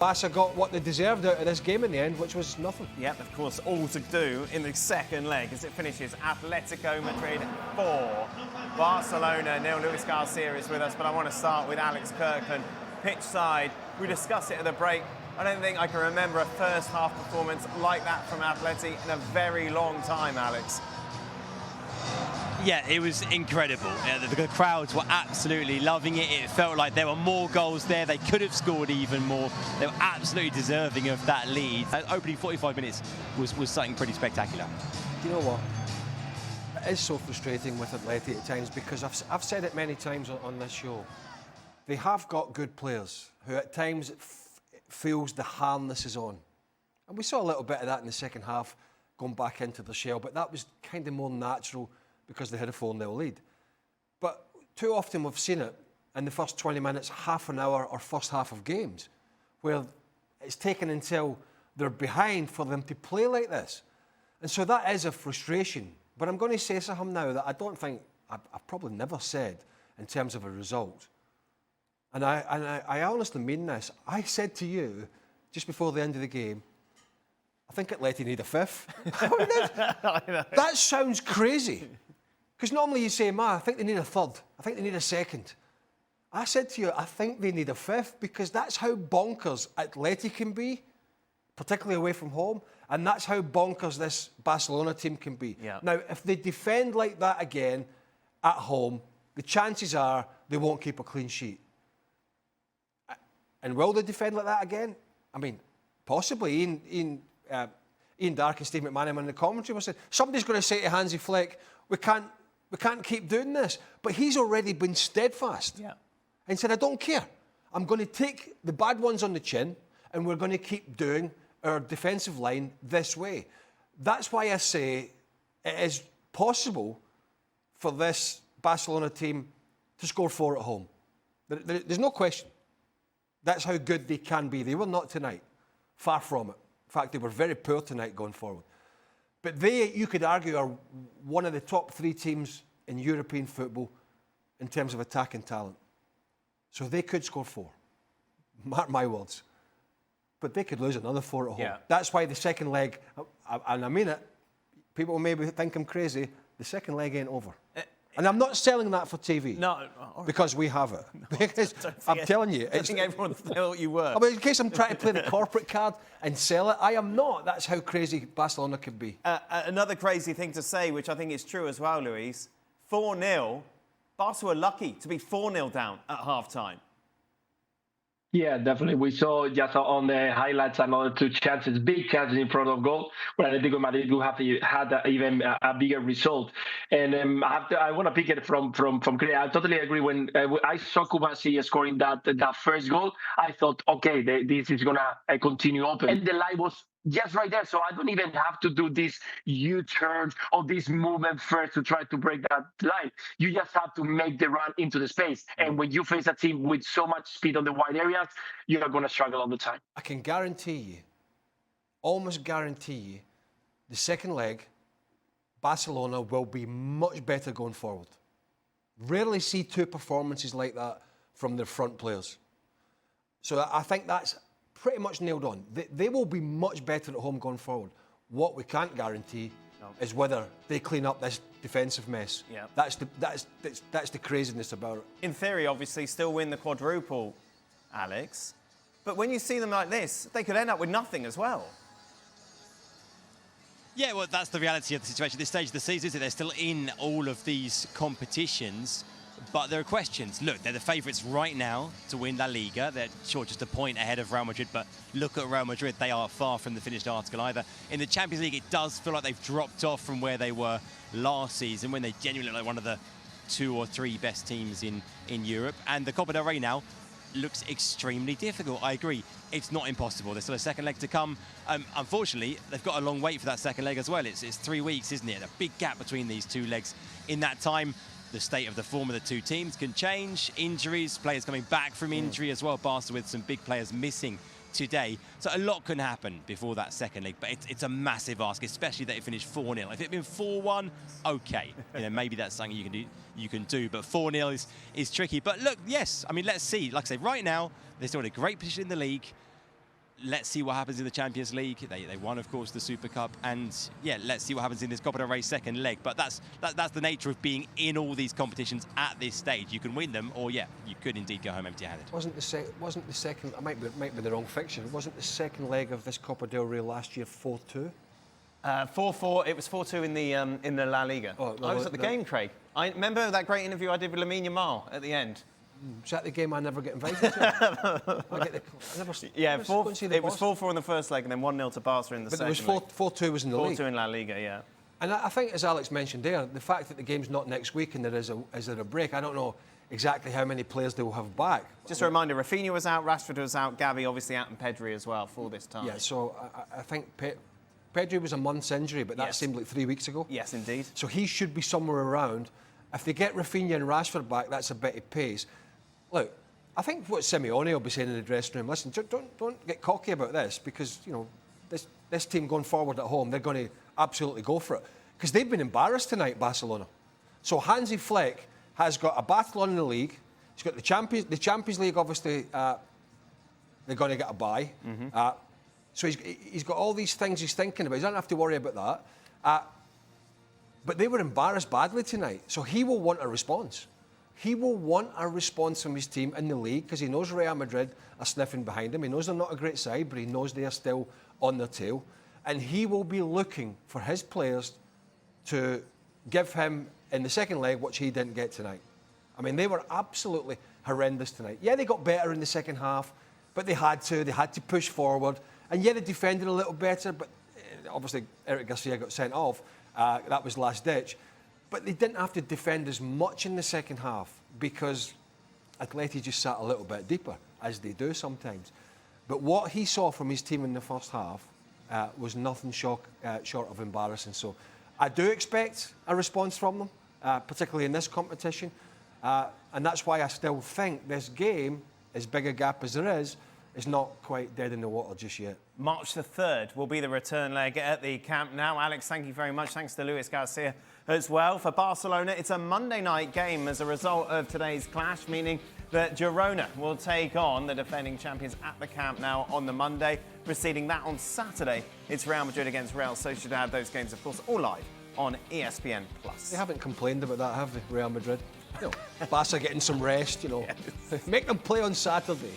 Barca got what they deserved out of this game in the end, which was nothing. Yep, of course, all to do in the second leg as it finishes Atletico Madrid 4, Barcelona 0. Luis Garcia is with us, but I want to start with Alex Kirkland. Pitch side, we discussed it at the break. I don't think I can remember a first half performance like that from Atleti in a very long time, Alex. Yeah, it was incredible. The crowds were absolutely loving it. It felt like there were more goals there. They could have scored even more. They were absolutely deserving of that lead. Opening 45 minutes was something pretty spectacular. Do you know what? It is so frustrating with Atleti at times because I've said it many times on this show. They have got good players who at times it feels the harness is on. And we saw a little bit of that in the second half going back into the shell, but that was kind of more natural because they had a 4-0 lead. But too often we've seen it in the first 20 minutes, half an hour or first half of games, where it's taken until they're behind for them to play like this. And so that is a frustration. But I'm going to say something now that I don't think I've probably never said in terms of a result. And I honestly mean this. I said to you, just before the end of the game, I think Atleti need a fifth. That sounds crazy. Because normally you say, I think they need a third. I think they need a second. I said to you, I think they need a fifth because that's how bonkers Atleti can be, particularly away from home, and that's how bonkers this Barcelona team can be. Yeah. Now, if they defend like that again at home, the chances are they won't keep a clean sheet. And will they defend like that again? I mean, possibly. Ian Darke and Steve McManaman in the commentary were saying, somebody's going to say to Hansi Flick, we can't keep doing this. But he's already been steadfast and said, I don't care. I'm going to take the bad ones on the chin and we're going to keep doing our defensive line this way. That's why I say it is possible for this Barcelona team to score 4 at home. There's no question. That's how good they can be. They were not tonight. Far from it. In fact, they were very poor tonight going forward. But they, you could argue, are one of the top 3 teams in European football in terms of attacking talent. So they could score 4. Mark my words. But they could lose another 4 at home. Yeah. That's why the second leg, and I mean it, people maybe think I'm crazy, the second leg ain't over. And I'm not selling that for TV. No. Because we have it. No, because I'm telling you. I think everyone thought you were. I mean, in case I'm trying to play the corporate card and sell it, I am not. That's how crazy Barcelona can be. Another crazy thing to say, which I think is true as well, Luis, 4-0. Barca were lucky to be 4-0 down at half-time. Yeah, definitely. We saw just on the highlights another 2 chances, big chances in front of goal, where Atletico Madrid would have had even a bigger result. And I want to pick it from Craig. I totally agree. When I saw Kubasi scoring that first goal, I thought, okay, this is going to continue open. And the line was just right there. So I don't even have to do this U-turn or this movement first to try to break that line. You just have to make the run into the space. And when you face a team with so much speed on the wide areas, you're going to struggle all the time. I can guarantee you, almost guarantee you, the second leg, Barcelona will be much better going forward. Rarely see 2 performances like that from their front players. So I think that's pretty much nailed on. They will be much better at home going forward. What we can't guarantee is whether they clean up this defensive mess. Yeah. That's the craziness about it. In theory, obviously, still win the quadruple, Alex. But when you see them like this, they could end up with nothing as well. Yeah, well, that's the reality of the situation at this stage of the season, isn't it? They're still in all of these competitions. But there are questions. Look, they're the favourites right now to win La Liga. They're sure just a point ahead of Real Madrid, but look at Real Madrid. They are far from the finished article either. In the Champions League, it does feel like they've dropped off from where they were last season when they genuinely look like one of the 2 or 3 best teams in Europe. And the Copa del Rey now looks extremely difficult. I agree. It's not impossible. There's still a second leg to come. Unfortunately, they've got a long wait for that second leg as well. It's 3 weeks, isn't it? A big gap between these 2 legs. In that time, the state of the form of the 2 teams can change. Injuries, players coming back from injury as well. Barca with some big players missing today. So a lot can happen before that second leg, but it's a massive ask, especially that it finished 4-0. If it had been 4-1, okay. Maybe that's something you can do, but 4-0 is tricky. But look, yes, I mean, let's see. Like I say, right now, they're still in a great position in the league. let's see what happens in the Champions League. They won, of course, the Super Cup, and yeah, let's see what happens in this Copa del Rey second leg. But that's the nature of being in all these competitions at this stage. You can win them, or yeah, you could indeed go home empty-handed. Wasn't the second? I might be the wrong fiction. Wasn't the second leg of this Copa del Rey last year 4-2? 4-4. It was 4-2 in the La Liga. Oh, no, I was at the game, Craig. I remember that great interview I did with Lamine Yamal at the end. Was that the game I never get invited to? It was 4-4 in the first leg and then 1-0 to Barca in the second leg. But 4-2 was in the league. 4-2 in La Liga, yeah. And I think, as Alex mentioned there, the fact that the game's not next week and there is a break, I don't know exactly how many players they will have back. Just a reminder, Rafinha was out, Rashford was out, Gavi obviously out, and Pedri as well for this time. Yeah, so I think Pedri was a month's injury, but that seemed like 3 weeks ago. Yes, indeed. So he should be somewhere around. If they get Rafinha and Rashford back, that's a bit of pace. Look, I think what Simeone will be saying in the dressing room, listen, don't get cocky about this, because, you know, this team going forward at home, they're going to absolutely go for it. Because they've been embarrassed tonight, Barcelona. So Hansi Flick has got a battle on in the league. He's got the Champions League, obviously, they're going to get a bye. So he's got all these things he's thinking about. He doesn't have to worry about that. But they were embarrassed badly tonight. So he will want a response. He will want a response from his team in the league, because he knows Real Madrid are sniffing behind him. He knows they're not a great side, but he knows they are still on their tail. And he will be looking for his players to give him, in the second leg, what he didn't get tonight. I mean, they were absolutely horrendous tonight. Yeah, they got better in the second half, but they had to push forward. And yeah, they defended a little better, but obviously Eric Garcia got sent off. That was last ditch. But they didn't have to defend as much in the second half, because Atleti just sat a little bit deeper, as they do sometimes. But what he saw from his team in the first half was nothing short of embarrassing. So I do expect a response from them, particularly in this competition. And that's why I still think this game, as big a gap as there is not quite dead in the water just yet. March the 3rd will be the return leg at the Camp Nou. Alex, thank you very much. Thanks to Luis Garcia as well. For Barcelona, it's a Monday night game as a result of today's clash, meaning that Girona will take on the defending champions at the Camp Nou on the Monday. Preceding that on Saturday, it's Real Madrid against Real Sociedad. Those games, of course, all live on ESPN+. They haven't complained about that, have they, Real Madrid? You know, Barca getting some rest, you know. Make them play on Saturday.